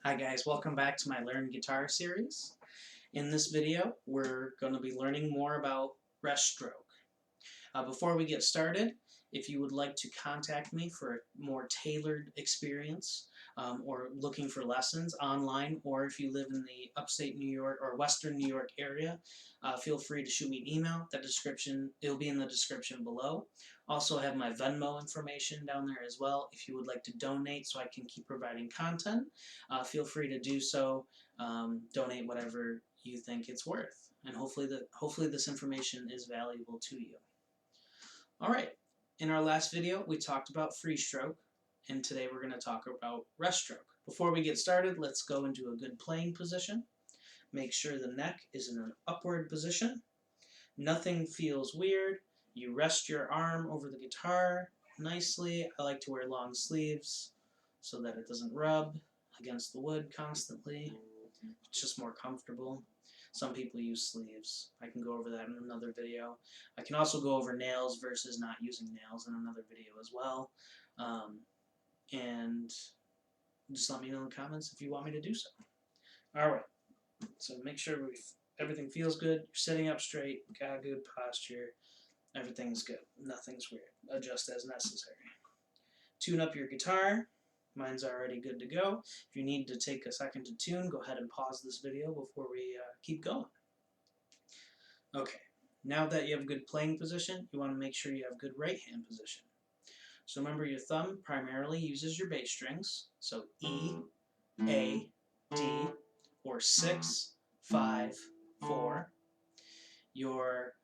Hi guys, welcome back to my Learn Guitar series. In this video, we're going to be learning more about rest stroke. Before we get started, if you would like to contact me for a more tailored experience or looking for lessons online, or if you live in the upstate New York or Western New York area, feel free to shoot me an email. It'll be in the description below. Also have my Venmo information down there as well. If you would like to donate so I can keep providing content, feel free to do so. Donate whatever you think it's worth, and hopefully this information is valuable to you. Alright, in our last video we talked about free stroke, and today we're going to talk about rest stroke. Before we get started, let's go into a good playing position. Make sure the neck is in an upward position. Nothing feels weird. You rest your arm over the guitar nicely. I like to wear long sleeves so that it doesn't rub against the wood constantly. It's just more comfortable. Some people use sleeves. I can go over that in another video. I can also go over nails versus not using nails in another video as well. And just let me know in the comments if you want me to do so. Alright, so make sure everything feels good. You're sitting up straight, got a good posture. Everything's good. Nothing's weird. Adjust as necessary. Tune up your guitar. Mine's already good to go. If you need to take a second to tune, go ahead and pause this video before we keep going. Okay, now that you have a good playing position, you want to make sure you have good right hand position. So remember, your thumb primarily uses your bass strings, so E, A, D, or 6, 5, 4. Your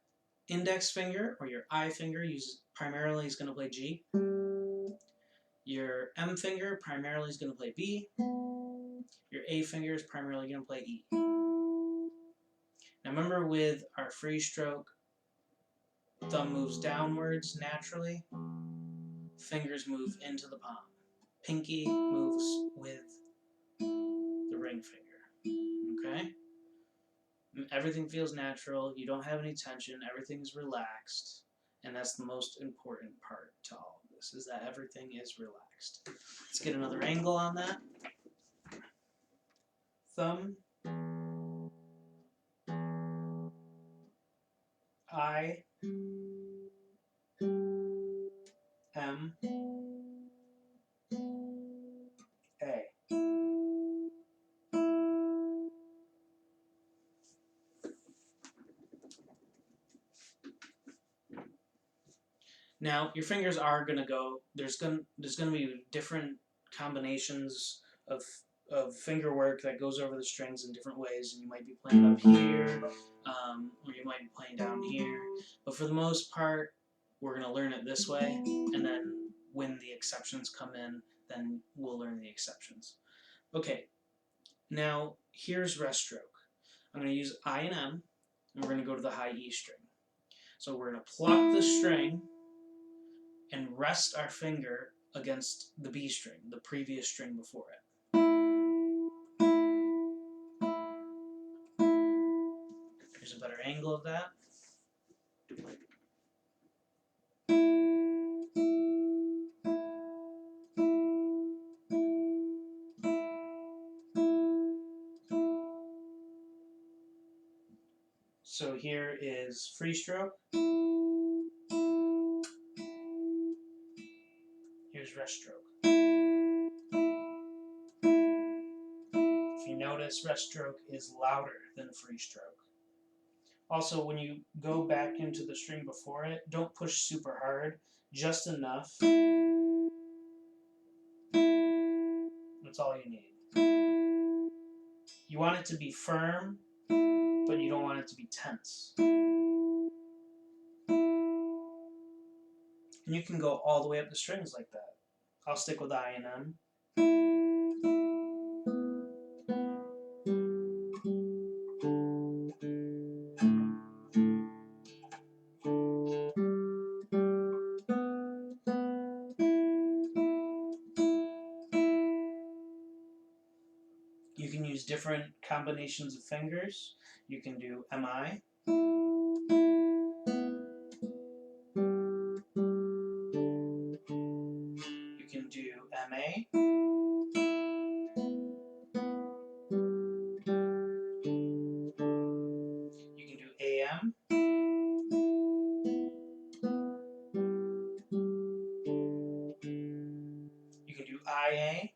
index finger or your I finger primarily is going to play G. Your M finger primarily is going to play B. Your A finger is primarily going to play E. Now remember, with our free stroke, thumb moves downwards naturally. Fingers move into the palm. Pinky moves with the ring finger. Okay? Everything feels natural. You don't have any tension. Everything's relaxed. And that's the most important part to all of this, is that everything is relaxed. Let's get another angle on that. Thumb, I, M, A. Now, your fingers are going to go, there's going to be different combinations of finger work that goes over the strings in different ways, and you might be playing up here, or you might be playing down here. But for the most part, we're going to learn it this way, and then when the exceptions come in, then we'll learn the exceptions. Okay, now here's rest stroke. I'm going to use I and M, and we're going to go to the high E string. So we're going to pluck the string and rest our finger against the B string, the previous string before it. Here's a better angle of that. So here is free stroke. Here's rest stroke. If you notice, rest stroke is louder than free stroke. Also, when you go back into the string before it, don't push super hard, just enough. That's all you need. You want it to be firm, but you don't want it to be tense. And you can go all the way up the strings like that. I'll stick with I and M. You can use different combinations of fingers. You can do MI. You can do MA. IA.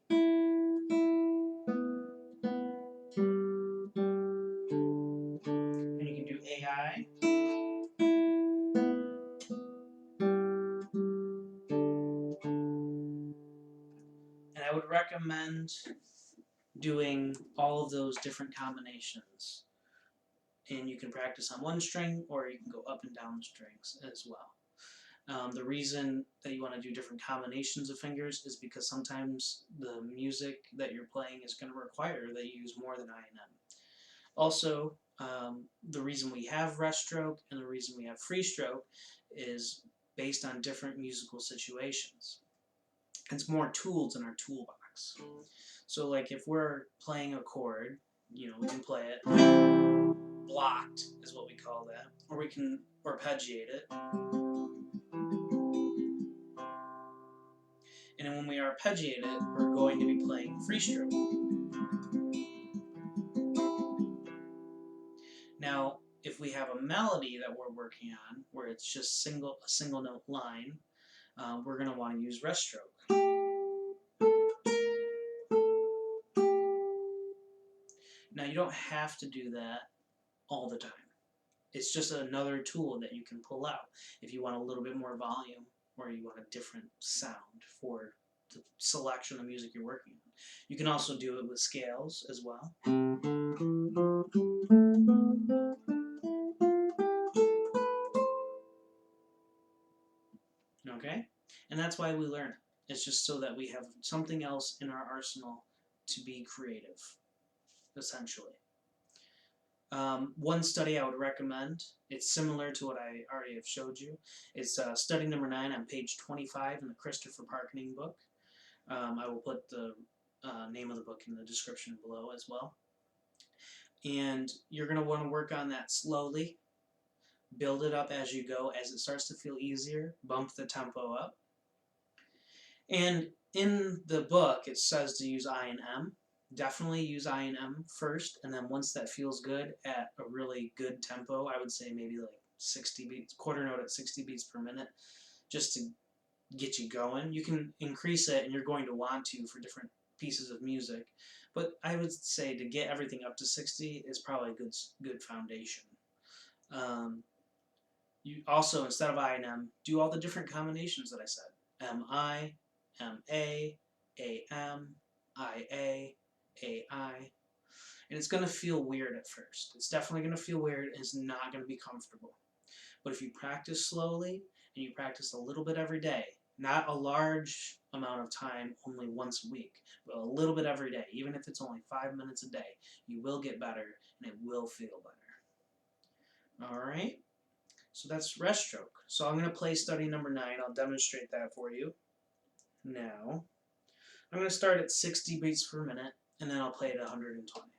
And you can do AI. And I would recommend doing all of those different combinations. And you can practice on one string, or you can go up and down the strings as well. The reason that you want to do different combinations of fingers is because sometimes the music that you're playing is going to require that you use more than I and M. Also, the reason we have rest stroke and the reason we have free stroke is based on different musical situations. It's more tools in our toolbox. So like if we're playing a chord, you know, we can play it blocked is what we call that, or we can arpeggiate it. And when we arpeggiate it, we're going to be playing free stroke. Now, if we have a melody that we're working on, where it's just a single note line, we're going to want to use rest stroke. Now, you don't have to do that all the time. It's just another tool that you can pull out if you want a little bit more volume or you want a different sound for the selection of music you're working on. You can also do it with scales as well. Okay? And that's why we learn it. It's just so that we have something else in our arsenal to be creative, essentially. One study I would recommend, it's similar to what I already have showed you. It's study number 9 on page 25 in the Christopher Parkening book. I will put the name of the book in the description below as well. And you're going to want to work on that slowly. Build it up as you go. As it starts to feel easier, bump the tempo up. And in the book, it says to use I and M. Definitely use I and M first, and then once that feels good at a really good tempo, I would say maybe like 60 beats, quarter note at 60 beats per minute, just to get you going. You can increase it, and you're going to want to for different pieces of music, but I would say to get everything up to 60 is probably a good foundation. You also, instead of I and M, do all the different combinations that I said. M-I, M-A, A-M, I-A, AI, and it's going to feel weird at first. It's definitely going to feel weird, and it's not going to be comfortable. But if you practice slowly, and you practice a little bit every day, not a large amount of time, only once a week, but a little bit every day, even if it's only 5 minutes a day, you will get better, and it will feel better. Alright, so that's rest stroke. So I'm going to play study number 9. I'll demonstrate that for you. Now, I'm going to start at 60 beats per minute, and then I'll play it at 120.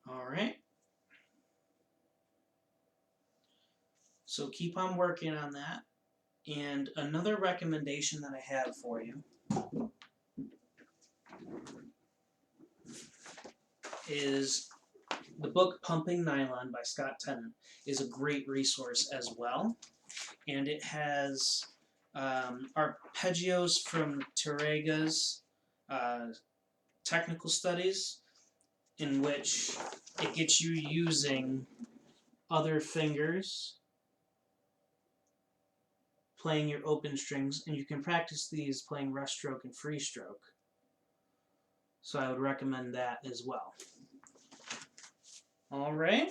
Alright. So keep on working on that. And another recommendation that I have for you is the book Pumping Nylon by Tennant is a great resource as well. And it has arpeggios from Terrega's technical studies, in which it gets you using other fingers, playing your open strings, and you can practice these playing rest stroke and free stroke. So I would recommend that as well. Alright,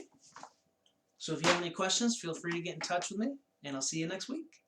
so if you have any questions, feel free to get in touch with me, and I'll see you next week.